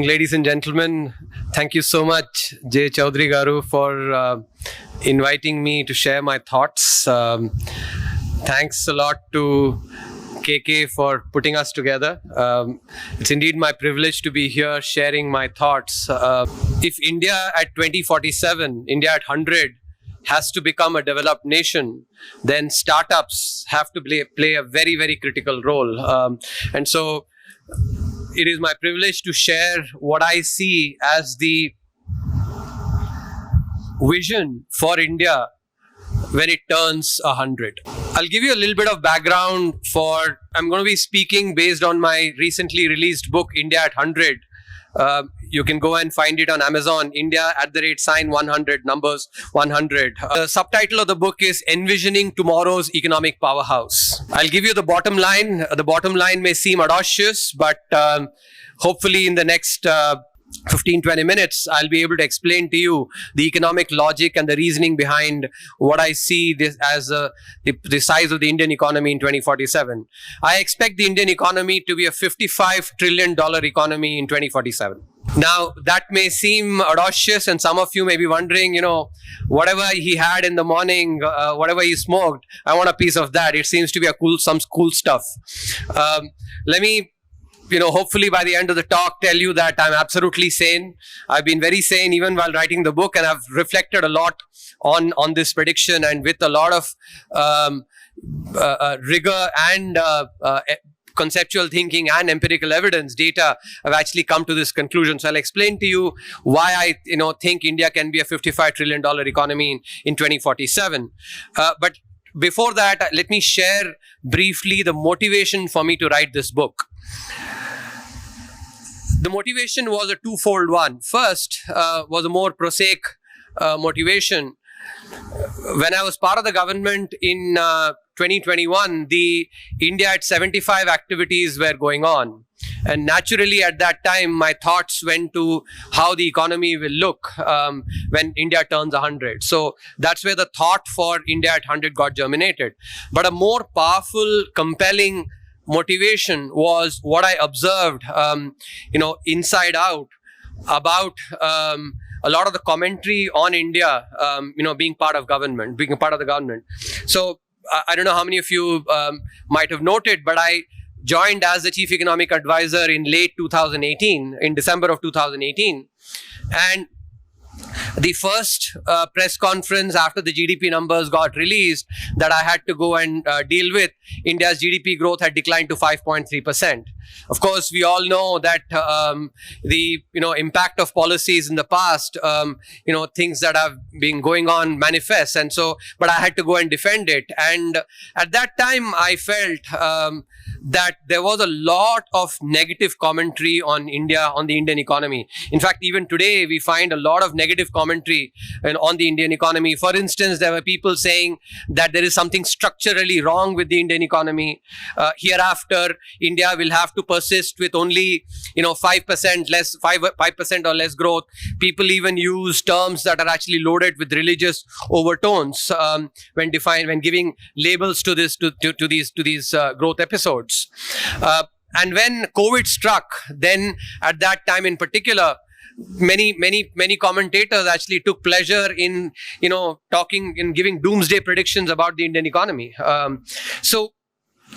Ladies and gentlemen, thank you so much, Jay Chaudhary Garu, for inviting me to share my thoughts. Thanks a lot to KK for putting us together. It's indeed my privilege to be here sharing my thoughts. If India at 2047, India at 100, has to become a developed nation, then startups have to play a very, very critical role. And so it is my privilege to share what I see as the vision for India when it turns 100. I'll give you a little bit of background I'm going to be speaking based on my recently released book, India at 100. You can go and find it on Amazon, India @100, numbers 100. The subtitle of the book is Envisioning Tomorrow's Economic Powerhouse. I'll give you the bottom line. The bottom line may seem audacious, but hopefully in the next 15-20 minutes, I'll be able to explain to you the economic logic and the reasoning behind what I see this as the size of the Indian economy in 2047. I expect the Indian economy to be a $55 trillion economy in 2047. Now, that may seem audacious, and some of you may be wondering, whatever he had in the morning, whatever he smoked, I want a piece of that. It seems to be some cool stuff. Let me hopefully by the end of the talk, tell you that I'm absolutely sane. I've been very sane even while writing the book, and I've reflected a lot on this prediction, and with a lot of rigor and conceptual thinking and empirical evidence, data, I've actually come to this conclusion. So I'll explain to you why I think India can be a $55 trillion economy in 2047. But before that, let me share briefly the motivation for me to write this book. The motivation was a twofold one. First was a more prosaic motivation. When I was part of the government in 2021, the India at 75 activities were going on. And naturally, at that time, my thoughts went to how the economy will look when India turns 100. So that's where the thought for India at 100 got germinated. But a more powerful, compelling motivation was what I observed, inside out about a lot of the commentary on India, being part of the government. So I don't know how many of you might have noted, but I joined as the chief economic advisor in late 2018, in December of 2018. And the first press conference after the GDP numbers got released that I had to go and deal with, India's GDP growth had declined to 5.3%. Of course, we all know that the impact of policies in the past, things that have been going on manifest, and so. But I had to go and defend it, and at that time, I felt that there was a lot of negative commentary on India, on the Indian economy. In fact, even today, we find a lot of negative commentary on the Indian economy. For instance, there were people saying that there is something structurally wrong with the Indian economy. Hereafter, India will have to persist with only 5% or less growth. People even use terms that are actually loaded with religious overtones when giving labels to these growth episodes. And when COVID struck, then at that time in particular, many commentators actually took pleasure in talking and giving doomsday predictions about the Indian economy. So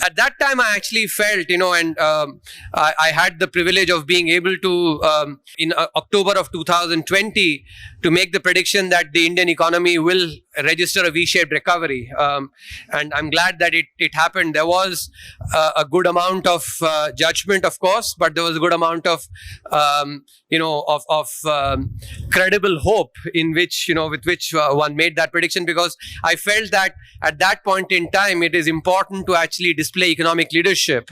at that time, I actually felt, I had the privilege of being able to, in October of 2020, to make the prediction that the Indian economy will register a V-shaped recovery. And I'm glad that it happened. There was a good amount of judgment, of course, but there was a good amount of, credible hope with which one made that prediction, because I felt that at that point in time, it is important to actually display economic leadership.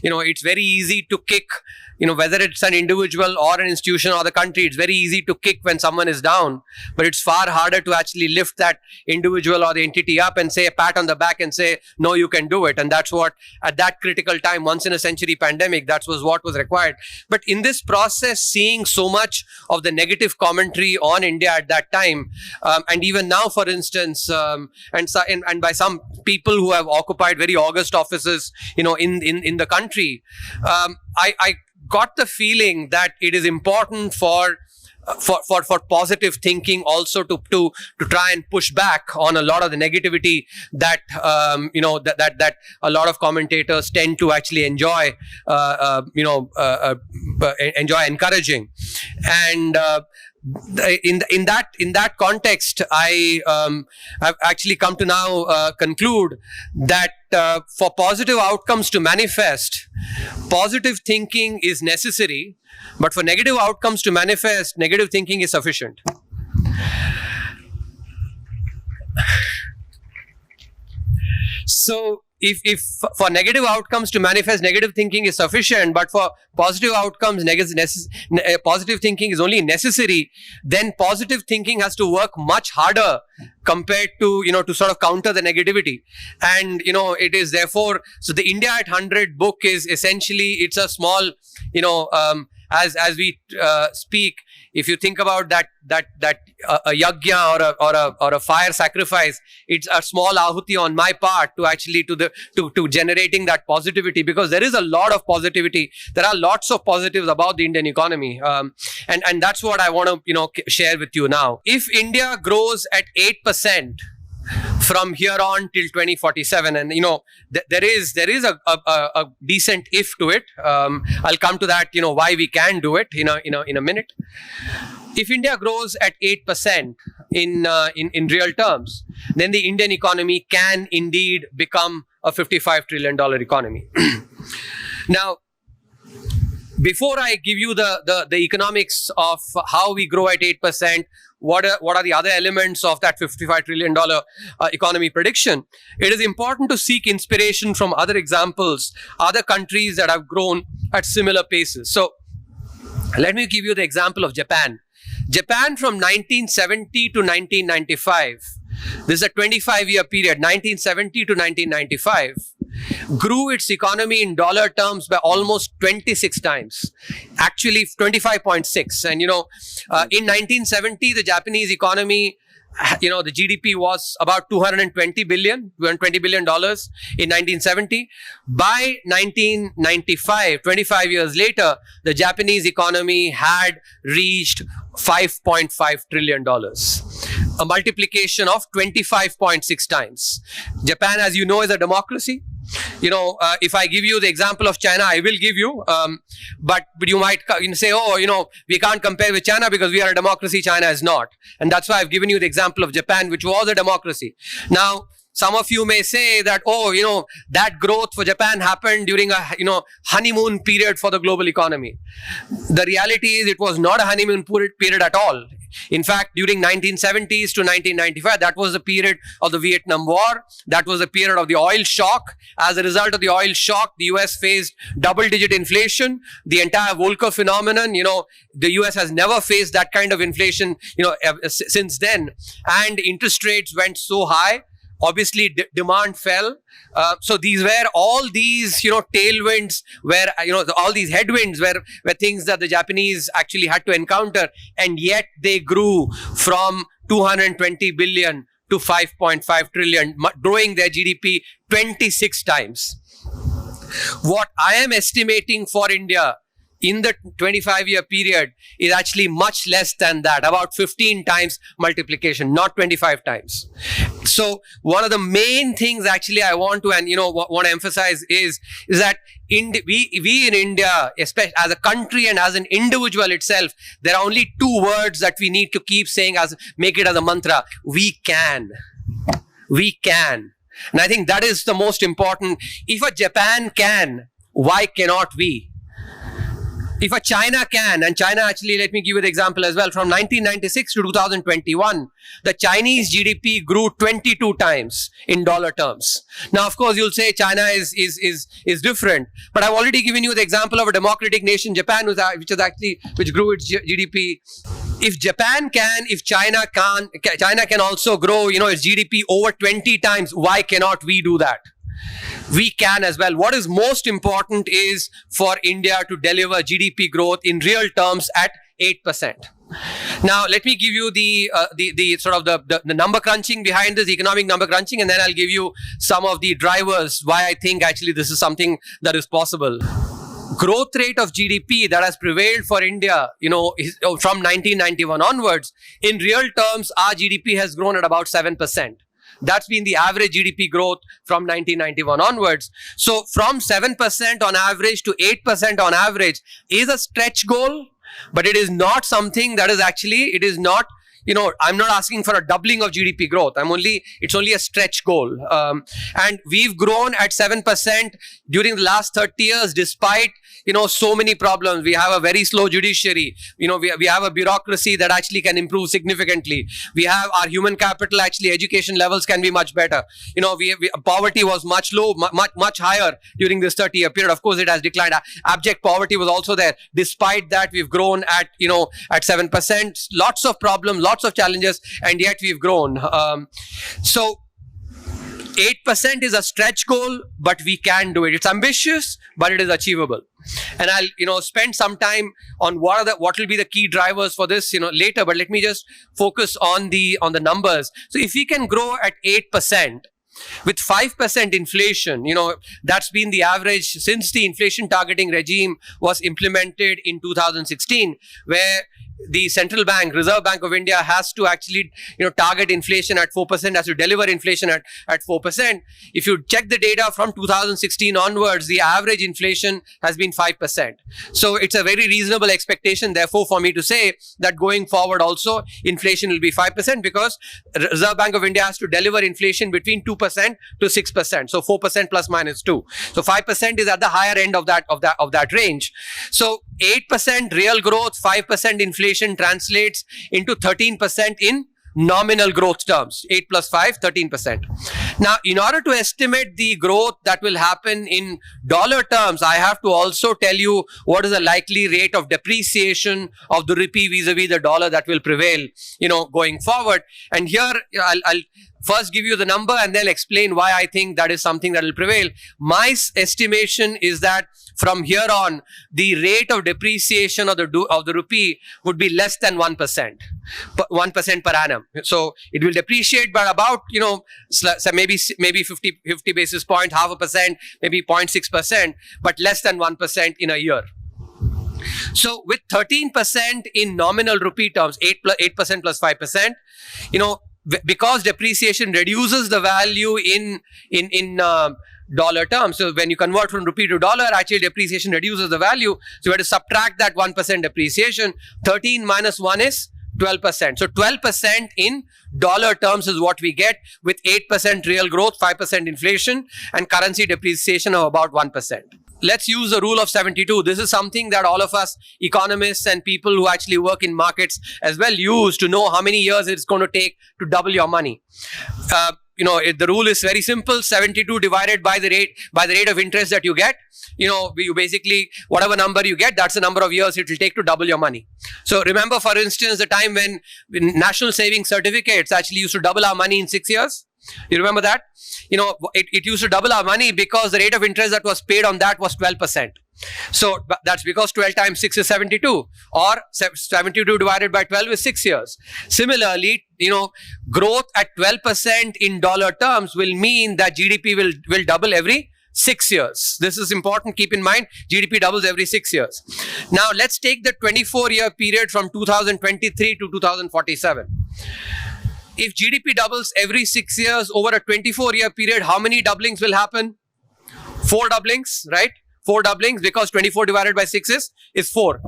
It's very easy to kick, whether it's an individual or an institution or the country, it's very easy to kick when someone is down, but it's far harder to actually lift that individual or the entity up and say a pat on the back and say, no, you can do it. And that's what, at that critical time, once in a century pandemic, that was what was required. But in this process, seeing so much of the negative commentary on India at that time, and even now, for instance, and by some people who have occupied very august offices, in the country, I got the feeling that it is important for positive thinking also to try and push back on a lot of the negativity that that a lot of commentators tend to actually enjoy enjoy encouraging. And in that context, I have actually come to now conclude that for positive outcomes to manifest, positive thinking is necessary, but for negative outcomes to manifest, negative thinking is sufficient. So if for negative outcomes to manifest, negative thinking is sufficient, but for positive outcomes, positive thinking is only necessary, then positive thinking has to work much harder compared to, to sort of counter the negativity. And, it is therefore, so the India at 100 book is essentially, it's a small, as we speak, if you think about that a yajna or a fire sacrifice, it's a small ahuti on my part to actually to generating that positivity, because there is a lot of positivity. There are lots of positives about the Indian economy, and that's what I want to share with you now. If India grows at 8% from here on till 2047, and there is a decent if to it. I'll come to that, why we can do it in a minute. If India grows at 8% in real terms, then the Indian economy can indeed become a $55 trillion economy. Now, before I give you the economics of how we grow at 8%, what are the other elements of that $55 trillion economy prediction, it is important to seek inspiration from other examples, other countries that have grown at similar paces. So let me give you the example of Japan. Japan from 1970 to 1995, this is a 25-year period, 1970 to 1995, grew its economy in dollar terms by almost 26 times, actually 25.6. And, in 1970, the Japanese economy, the GDP was about $220 billion in 1970. By 1995, 25 years later, the Japanese economy had reached $5.5 trillion. A multiplication of 25.6 times. Japan, as you know, is a democracy. If I give you the example of China, I will give you, but you might say, we can't compare with China because we are a democracy, China is not. And that's why I've given you the example of Japan, which was a democracy. Now, some of you may say that, that growth for Japan happened during a, honeymoon period for the global economy. The reality is it was not a honeymoon period at all. In fact, during 1970s to 1995, that was the period of the Vietnam War. That was the period of the oil shock. As a result of the oil shock, the US faced double-digit inflation. The entire Volcker phenomenon, the US has never faced that kind of inflation, since then. And interest rates went so high. Obviously, demand fell. So all these tailwinds, where all these headwinds were things that the Japanese actually had to encounter, and yet they grew from 220 billion to 5.5 trillion, growing their GDP 26 times. What I am estimating for India in the 25-year period is actually much less than that, about 15 times multiplication, not 25 times. So one of the main things actually I want to emphasize is that we in India, especially as a country and as an individual itself, there are only two words that we need to keep saying, make it as a mantra: we can. We can. And I think that is the most important. If a Japan can, why cannot we? If a China can, and China actually, let me give you the example as well, from 1996 to 2021, the Chinese GDP grew 22 times in dollar terms. Now, of course, you'll say China is different, but I've already given you the example of a democratic nation, Japan, which grew its GDP. If Japan can, if China can also grow, its GDP over 20 times, why cannot we do that? We can as well. What is most important is for India to deliver GDP growth in real terms at 8%. Now, let me give you the sort of the number crunching behind this, economic number crunching, and then I'll give you some of the drivers why I think actually this is something that is possible. growth rate of GDP that has prevailed for India, is, from 1991 onwards, in real terms, our GDP has grown at about 7%. That's been the average GDP growth from 1991 onwards. So from 7% on average to 8% on average is a stretch goal, but it is not something that is actually, it is not, I'm not asking for a doubling of GDP growth. It's only a stretch goal. And we've grown at 7% during the last 30 years, despite, so many problems. We have a very slow judiciary. We have a bureaucracy that actually can improve significantly. We have our human capital, actually education levels can be much better. Poverty was much low, much higher during this 30-year period. Of course, it has declined. Abject poverty was also there. Despite that, we've grown at 7%. Lots of problems, lots of challenges, and yet we've grown. So 8% is a stretch goal, but we can do it. It's ambitious, but it is achievable. And I'll spend some time on what will be the key drivers for this later, but let me just focus on the numbers. So if we can grow at 8% with 5% inflation, that's been the average since the inflation targeting regime was implemented in 2016, where the central bank, Reserve Bank of India, has to actually, target inflation at 4%, has to deliver inflation at 4%. If you check the data from 2016 onwards, the average inflation has been 5%. So it's a very reasonable expectation, therefore, for me to say that going forward also, inflation will be 5% because Reserve Bank of India has to deliver inflation between 2% to 6%. So 4% plus minus 2. So 5% is at the higher end of that range. So 8% real growth, 5% inflation translates into 13% in nominal growth terms. 8 plus 5, 13%. Now, in order to estimate the growth that will happen in dollar terms, I have to also tell you what is the likely rate of depreciation of the rupee vis-a-vis the dollar that will prevail, going forward. And here, I'll first give you the number and then explain why I think that is something that will prevail. My estimation is that from here on, the rate of depreciation of the rupee would be less than 1%, 1% per annum. So it will depreciate by about, maybe 50 basis points, 0.5%, maybe 0.6%, but less than 1% in a year. So with 13% in nominal rupee terms, 8% plus 5%, because depreciation reduces the value in dollar terms. So when you convert from rupee to dollar, actually depreciation reduces the value. So you have to subtract that 1% depreciation. 13 minus 1 is 12%. So 12% in dollar terms is what we get with 8% real growth, 5% inflation, and currency depreciation of about 1%. Let's use the rule of 72. This is something that all of us economists and people who actually work in markets as well use to know how many years it's going to take to double your money. The rule is very simple. 72 divided by the rate of interest that you get. You basically, whatever number you get, that's the number of years it will take to double your money. So remember, for instance, the time when national savings certificates actually used to double our money in 6 years. You remember that? It used to double our money because the rate of interest that was paid on that was 12%. So that's because 12 times 6 is 72, or 72 divided by 12 is 6 years. Similarly, growth at 12% in dollar terms will mean that GDP will double every 6 years. This is important. Keep in mind, GDP doubles every 6 years. Now, let's take the 24-year period from 2023 to 2047. If GDP doubles every 6 years over a 24-year period, how many doublings will happen? 4 doublings, right? 4 doublings, because 24 divided by 6 is 4.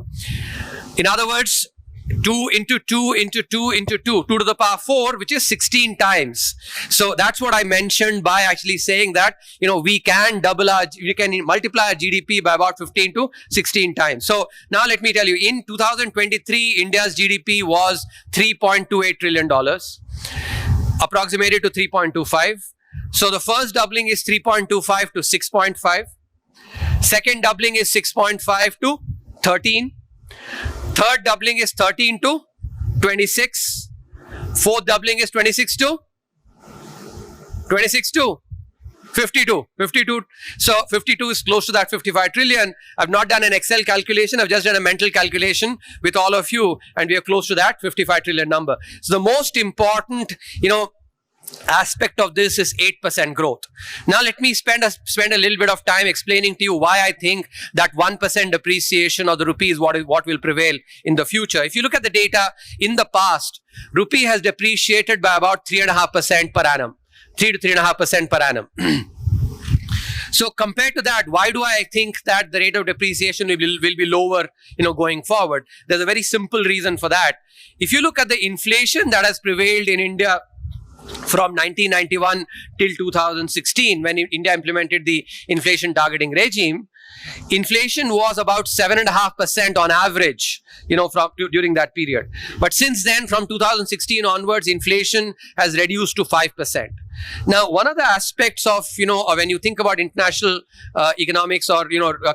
In other words, 2 into 2 into 2 into 2, 2 to the power 4, which is 16 times. So that's what I mentioned by actually saying that, we can multiply our GDP by about 15 to 16 times. So now let me tell you, in 2023, India's GDP was $3.28 trillion, approximated to 3.25. So the first doubling is 3.25 to 6.5. Second doubling is 6.5 to 13. Third doubling is 13 to 26. Fourth doubling is 26 to 52. 52. So 52 is close to that 55 trillion. I've not done an Excel calculation. I've just done a mental calculation with all of you, and we are close to that 55 trillion number. So the most important, aspect of this is 8% growth. Now let me spend a little bit of time explaining to you why I think that 1% depreciation of the rupee is what will prevail in the future. If you look at the data in the past, rupee has depreciated by about 3.5% per annum, 3 to 3.5% per annum. So compared to that, why do I think that the rate of depreciation will be lower, going forward? There's a very simple reason for that. If you look at the inflation that has prevailed in India from 1991 till 2016, when India implemented the inflation targeting regime, inflation was about 7.5% on average, during that period. But since then, from 2016 onwards, inflation has reduced to 5%. Now, one of the aspects of, when you think about international economics or,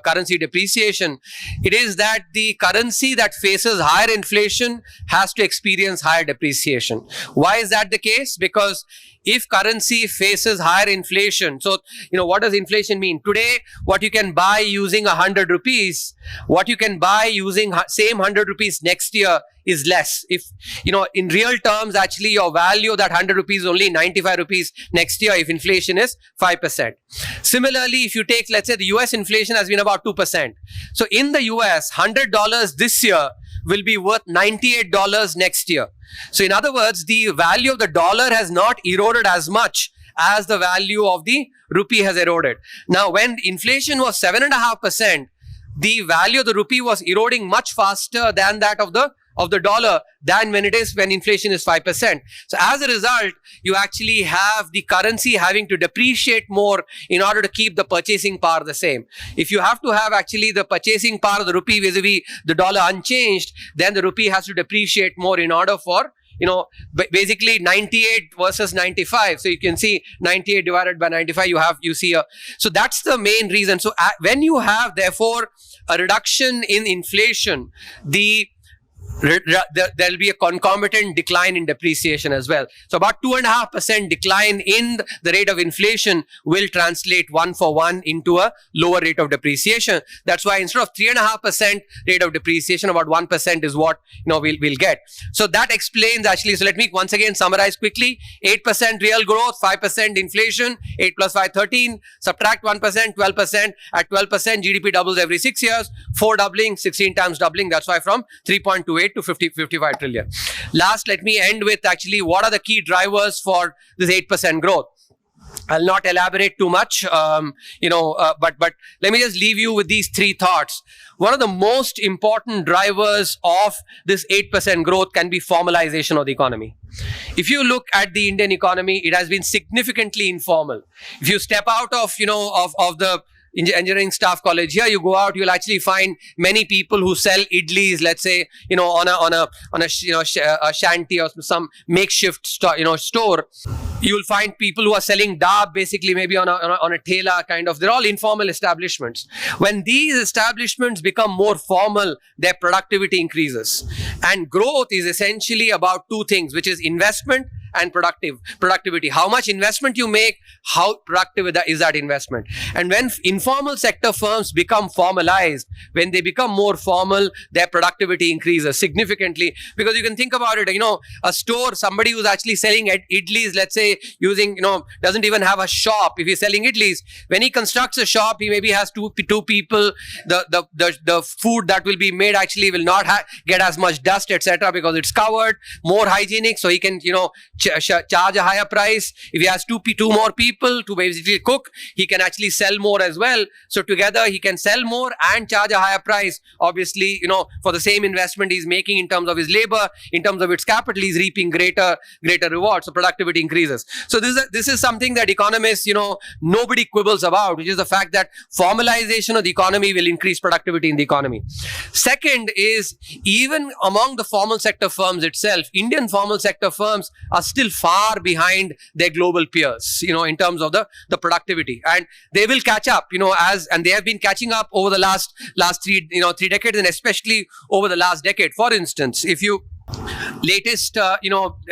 currency depreciation, it is that the currency that faces higher inflation has to experience higher depreciation. Why is that the case? Because if currency faces higher inflation, so, what does inflation mean? Today, what you can buy using 100 rupees, what you can buy using same 100 rupees next year is less. If, in real terms, actually your value of that 100 rupees is only 95 rupees next year if inflation is 5%. Similarly, if you take, let's say the US inflation has been about 2%. So in the US, $100 this year will be worth $98 next year. So in other words, the value of the dollar has not eroded as much as the value of the rupee has eroded. Now, when inflation was 7.5%, the value of the rupee was eroding much faster than that of the dollar than when inflation is 5%. So as a result, you actually have the currency having to depreciate more in order to keep the purchasing power the same. If you have to have actually the purchasing power of the rupee vis-a-vis the dollar unchanged, then the rupee has to depreciate more in order for, basically 98 versus 95. So you can see 98 divided by 95, you see so that's the main reason. So when you have therefore a reduction in inflation, there'll be a concomitant decline in depreciation as well. So about 2.5% decline in the rate of inflation will translate 1-for-1 into a lower rate of depreciation. That's why instead of 3.5% rate of depreciation, about 1% is what we'll get. So that explains actually. So let me once again summarize quickly: 8% real growth, 5% inflation, 8 plus 5, 13. Subtract 1%, 12%. At 12%, GDP doubles every 6 years. 4 doubling, 16 times doubling. That's why from 3.28 to 55 trillion. Last, let me end with actually what are the key drivers for this 8% growth. I'll not elaborate too much, but let me just leave you with these 3 thoughts. One of the most important drivers of this 8% growth can be formalization of the economy. If you look at the Indian economy, it has been significantly informal. If you step out of the engineering staff college here, you go out, you'll actually find many people who sell idlis, let's say, on a shanty or some makeshift store. You'll find people who are selling dab, basically maybe on a thela kind of. They're all informal establishments. When these establishments become more formal, their productivity increases. And growth is essentially about 2 things, which is investment and productivity. How much investment you make, how productive is that investment. And when informal sector firms become formalized, when they become more formal, their productivity increases significantly. Because you can think about it, a store, somebody who's actually selling idlis, let's say using, doesn't even have a shop. If he's selling idlis, when he constructs a shop, he maybe has two people. The food that will be made actually will not get as much dust, etc., because it's covered, more hygienic, so he can, charge a higher price. If he has two more people to basically cook, he can actually sell more as well. So together he can sell more and charge a higher price. Obviously, for the same investment he's making in terms of his labor, in terms of its capital, he's reaping greater reward. So productivity increases. So this is something that economists, nobody quibbles about, which is the fact that formalization of the economy will increase productivity in the economy. Second is, even among the formal sector firms itself, Indian formal sector firms are still far behind their global peers, in terms of the productivity, and they will catch up, and they have been catching up over the last 3 decades, and especially over the last decade. For instance, if you latest, a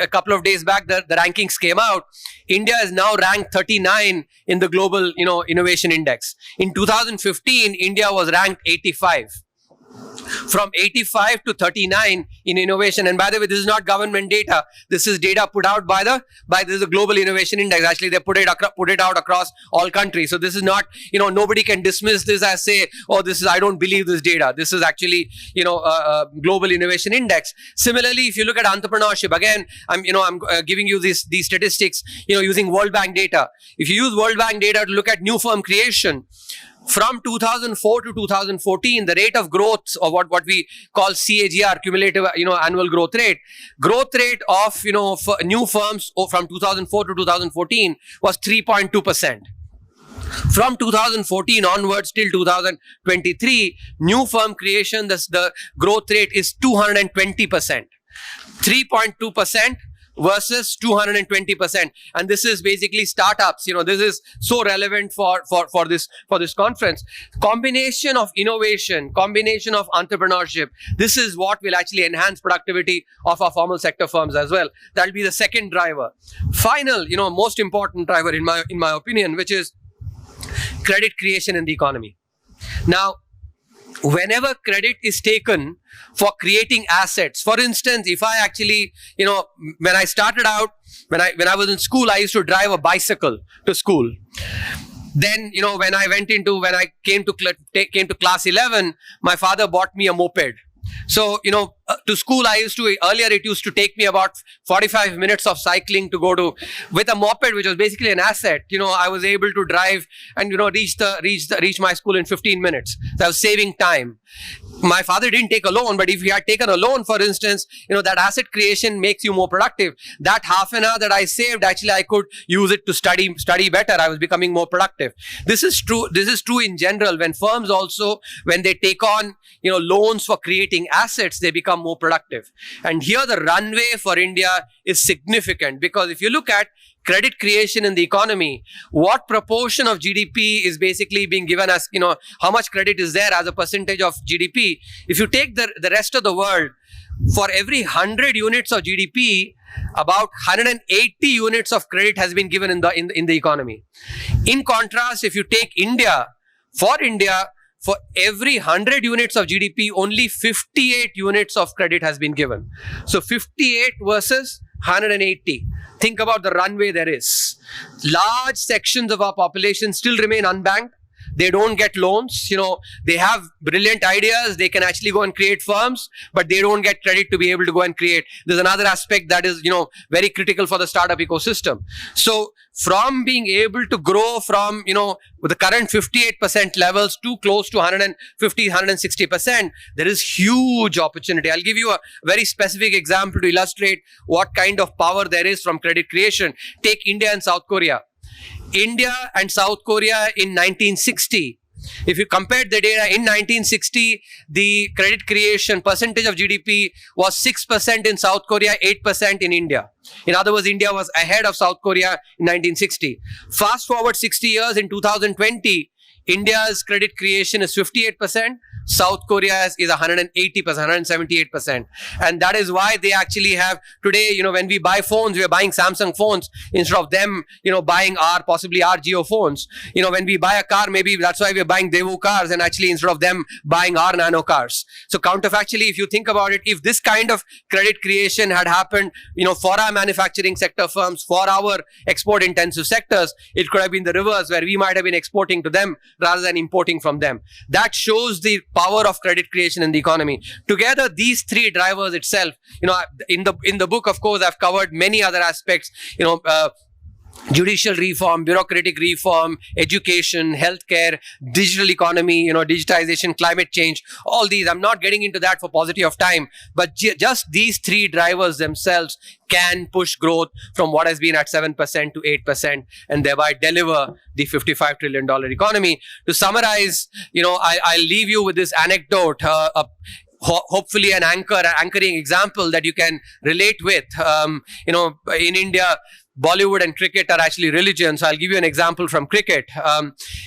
couple of days back, the rankings came out. India is now ranked 39 in the global, innovation index. In 2015, India was ranked 85. from 85 to 39 in innovation. And by the way, this is not government data. This is data put out by this is a global innovation index. Actually, they put it out across all countries. So this is not, nobody can dismiss this as say, oh, I don't believe this data. This is actually, a global innovation index. Similarly, if you look at entrepreneurship, again, I'm giving you these statistics, using World Bank data. If you use World Bank data to look at new firm creation, from 2004 to 2014, the rate of growth of what we call CAGR, cumulative, annual growth rate of, new firms from 2004 to 2014 was 3.2%. From 2014 onwards till 2023, new firm creation, the growth rate is 220%. 3.2% versus 220%, and this is basically startups. This is so relevant for this conference. Combination of innovation, combination of entrepreneurship, this is what will actually enhance productivity of our formal sector firms as well. That will be the second driver. Final, most important driver in my opinion, which is credit creation in the economy. Now, whenever credit is taken for creating assets, for instance, if I actually, when I started out, when I was in school, I used to drive a bicycle to school. Then, when I came to class 11, my father bought me a moped. So, to school, earlier it used to take me about 45 minutes of cycling to go to, with a moped, which was basically an asset. I was able to drive and, reach my school in 15 minutes. So I was saving time. My father didn't take a loan, but if he had taken a loan, for instance, that asset creation makes you more productive. That half an hour that I saved, actually, I could use it to study better. I was becoming more productive. This is true in general. When firms also, when they take on, loans for creating assets, they become more productive. And here the runway for India is significant, because if you look at credit creation in the economy, what proportion of GDP is basically being given as, how much credit is there as a percentage of GDP? If you take the rest of the world, for every 100 units of GDP, about 180 units of credit has been given in the economy. In contrast, if you take India, for every 100 units of GDP, only 58 units of credit has been given. So 58 versus 180. Think about the runway there is. Large sections of our population still remain unbanked. They don't get loans. They have brilliant ideas. They can actually go and create firms, but they don't get credit to be able to go and create. There's another aspect that is, very critical for the startup ecosystem. So from being able to grow from, with the current 58% levels to close to 150, 160%, there is huge opportunity. I'll give you a very specific example to illustrate what kind of power there is from credit creation. Take India and South Korea. India and South Korea in 1960. If you compare the data, in 1960, the credit creation percentage of GDP was 6% in South Korea, 8% in India. In other words, India was ahead of South Korea in 1960. Fast forward 60 years, in 2020, India's credit creation is 58%. South Korea is 180%, 178%. And that is why they actually have today, when we buy phones, we are buying Samsung phones instead of them, buying possibly our Jio phones. When we buy a car, maybe that's why we're buying Daewoo cars, and actually instead of them buying our Nano cars. So counterfactually, if you think about it, if this kind of credit creation had happened, for our manufacturing sector firms, for our export intensive sectors, it could have been the reverse, where we might have been exporting to them rather than importing from them. That shows the power of credit creation in the economy. Together, these three drivers itself, in the book, of course, I've covered many other aspects, judicial reform, bureaucratic reform, education, healthcare, digital economy, digitization, climate change, all these. I'm not getting into that for paucity of time, but just these three drivers themselves can push growth from what has been at 7% to 8% and thereby deliver the $55 trillion economy. To summarize, I'll leave you with this anecdote, hopefully an anchoring example that you can relate with. In India, Bollywood and cricket are actually religion. So I'll give you an example from cricket.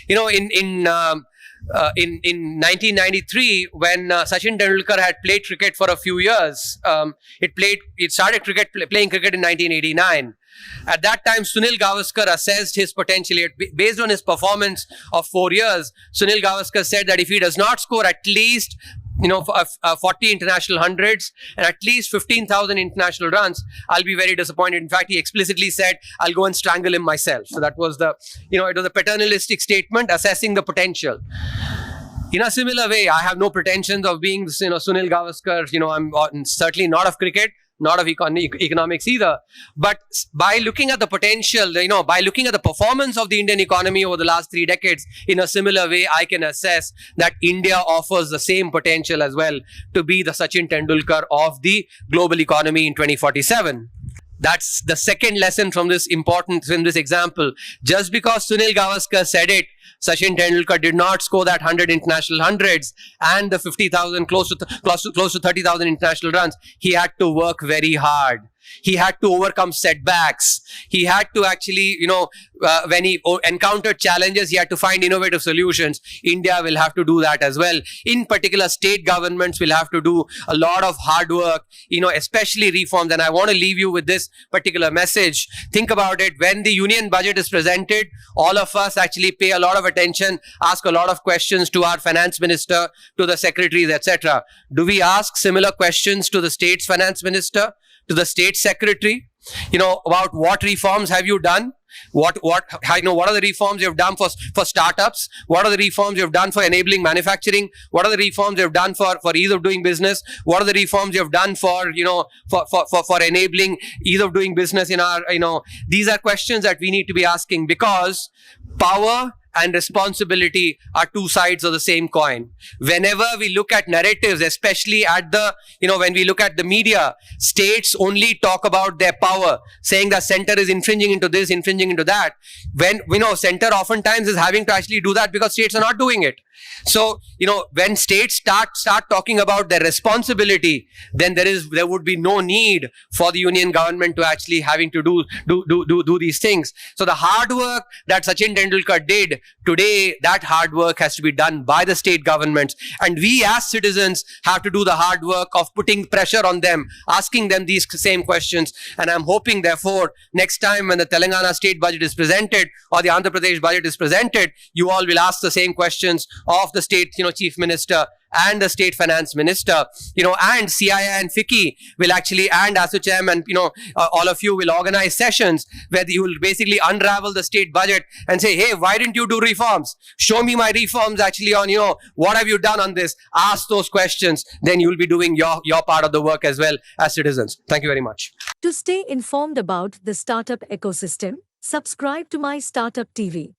In 1993, when Sachin Tendulkar had played cricket for a few years, it started playing cricket in 1989. At that time, Sunil Gavaskar assessed his potential. Based on his performance of 4 years, Sunil Gavaskar said that if he does not score at least 40 international hundreds and at least 15,000 international runs, I'll be very disappointed. In fact, he explicitly said, I'll go and strangle him myself. So that was it was a paternalistic statement assessing the potential. In a similar way, I have no pretensions of being, Sunil Gavaskar. I'm certainly not of cricket, not of economics either. But by looking at the potential, by looking at the performance of the Indian economy over the last 3 decades, in a similar way, I can assess that India offers the same potential as well to be the Sachin Tendulkar of the global economy in 2047. That's the second lesson from this example. Just because Sunil Gavaskar said it, Sachin Tendulkar did not score that 100 international hundreds and the 50,000, close to 30,000 international runs. He had to work very hard. He had to overcome setbacks. He had to actually, when he encountered challenges, he had to find innovative solutions. India will have to do that as well. In particular, state governments will have to do a lot of hard work, especially reforms. And I want to leave you with this particular message. Think about it. When the union budget is presented, all of us actually pay a lot of attention, ask a lot of questions to our finance minister, to the secretaries, etc. Do we ask similar questions to the state's finance minister, to the state secretary, about what reforms have you done? What are the reforms you have done for startups? What are the reforms you have done for enabling manufacturing? What are the reforms you have done for ease of doing business? What are the reforms you have done for enabling ease of doing business in our, these are questions that we need to be asking, because power and responsibility are two sides of the same coin. Whenever we look at narratives, especially when we look at the media, states only talk about their power, saying that center is infringing into this, infringing into that. When center oftentimes is having to actually do that because states are not doing it. So, when states start talking about their responsibility, then there would be no need for the union government to actually having to do these things. So the hard work that Sachin Tendulkar did today, that hard work has to be done by the state governments. And we as citizens have to do the hard work of putting pressure on them, asking them these same questions. And I'm hoping, therefore, next time when the Telangana state budget is presented or the Andhra Pradesh budget is presented, you all will ask the same questions of the state, chief minister and the state finance minister, and CII and FICCI will actually, and ASSOCHAM and, all of you will organize sessions where you will basically unravel the state budget and say, hey, why didn't you do reforms? Show me my reforms actually on, what have you done on this? Ask those questions. Then you'll be doing your part of the work as well as citizens. Thank you very much. To stay informed about the startup ecosystem, subscribe to My Startup TV.